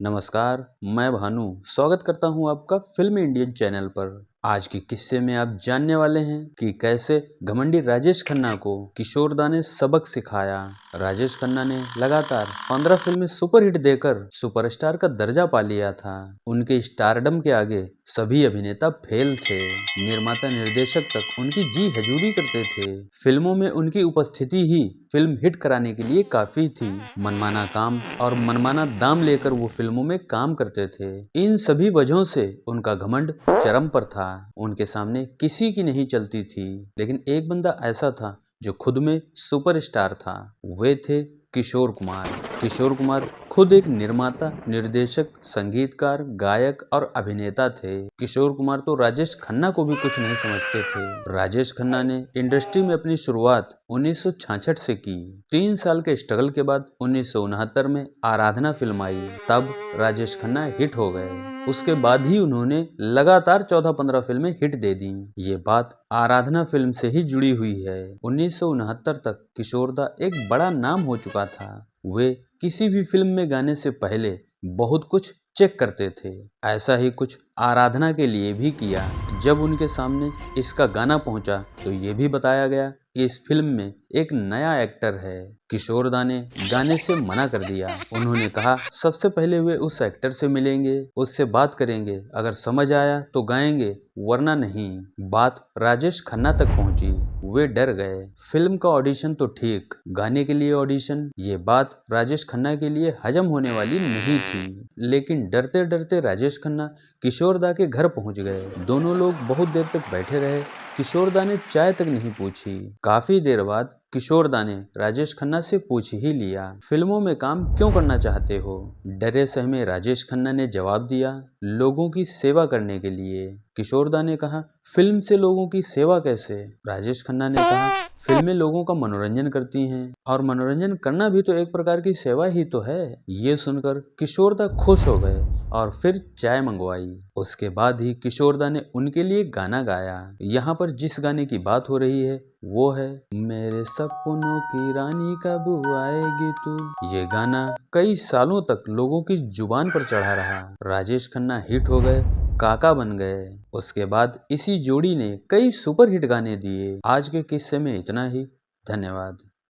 नमस्कार, मैं भानु स्वागत करता हूं आपका फिल्म इंडियन चैनल पर। आज के किस्से में आप जानने वाले हैं कि कैसे घमंडी राजेश खन्ना को किशोर दा ने सबक सिखाया। राजेश खन्ना ने लगातार 15 फिल्में सुपरहिट देकर सुपरस्टार का दर्जा पा लिया था। उनके स्टारडम के आगे सभी अभिनेता फेल थे। निर्माता निर्देशक तक उनकी जी हजूरी करते थे। फिल्मों में उनकी उपस्थिति ही फिल्म हिट कराने के लिए काफी थी। मनमाना काम और मनमाना दाम लेकर वो फिल्मों में काम करते थे। इन सभी वजहों से उनका घमंड चरम पर था। उनके सामने किसी की नहीं चलती थी। लेकिन एक बंदा ऐसा था जो खुद में सुपरस्टार था। वे थे किशोर कुमार। किशोर कुमार खुद एक निर्माता, निर्देशक, संगीतकार, गायक और अभिनेता थे। किशोर कुमार तो राजेश खन्ना को भी कुछ नहीं समझते थे। राजेश खन्ना ने इंडस्ट्री में अपनी शुरुआत 1966 से की। 3 साल के स्ट्रगल के बाद 1969 में आराधना फिल्म आई। तब राजेश खन्ना हिट हो गए। उसके बाद ही उन्होंने लगातार 14-15 फिल्में हिट दे दी। ये बात आराधना फिल्म से ही जुड़ी हुई है। 1969 तक किशोर दा एक बड़ा नाम हो चुका था। वे किसी भी फिल्म में गाने से पहले बहुत कुछ चेक करते थे। ऐसा ही कुछ आराधना के लिए भी किया। जब उनके सामने इसका गाना पहुंचा तो ये भी बताया गया कि इस फिल्म में एक नया एक्टर है। किशोर दा ने गाने से मना कर दिया। उन्होंने कहा सबसे पहले वे उस एक्टर से मिलेंगे, उससे बात करेंगे, अगर समझ आया तो गाएंगे वरना नहीं। बात राजेश खन्ना तक पहुंची। वे डर गए। फिल्म का ऑडिशन तो ठीक, गाने के लिए ऑडिशन, ये बात राजेश खन्ना के लिए हजम होने वाली नहीं थी। लेकिन डरते डरते राजेश खन्ना किशोर दा के घर पहुंच गए। दोनों लोग बहुत देर तक बैठे रहे। किशोर दा ने चाय तक नहीं पूछी। काफी देर बाद किशोर दा ने राजेश खन्ना से पूछ ही लिया, फिल्मों में काम क्यों करना चाहते हो? डरे सहमे राजेश खन्ना ने जवाब दिया, लोगों की सेवा करने के लिए। किशोर दा ने कहा, फिल्म से लोगों की सेवा कैसे? राजेश खन्ना ने कहा, फिल्में लोगों का मनोरंजन करती हैं और मनोरंजन करना भी तो एक प्रकार की सेवा ही तो है। ये सुनकर किशोर दा खुश हो गए और फिर चाय मंगवाई। उसके बाद ही किशोर दा ने उनके लिए गाना गाया। यहाँ पर जिस गाने की बात हो रही है वो है मेरे सपनों की रानी कब आएगी तू। ये गाना कई सालों तक लोगों की जुबान पर चढ़ा रहा। राजेश खन्ना हिट हो गए, काका बन गए। उसके बाद इसी जोड़ी ने कई सुपरहिट गाने दिए। आज के किस्से में इतना ही। धन्यवाद।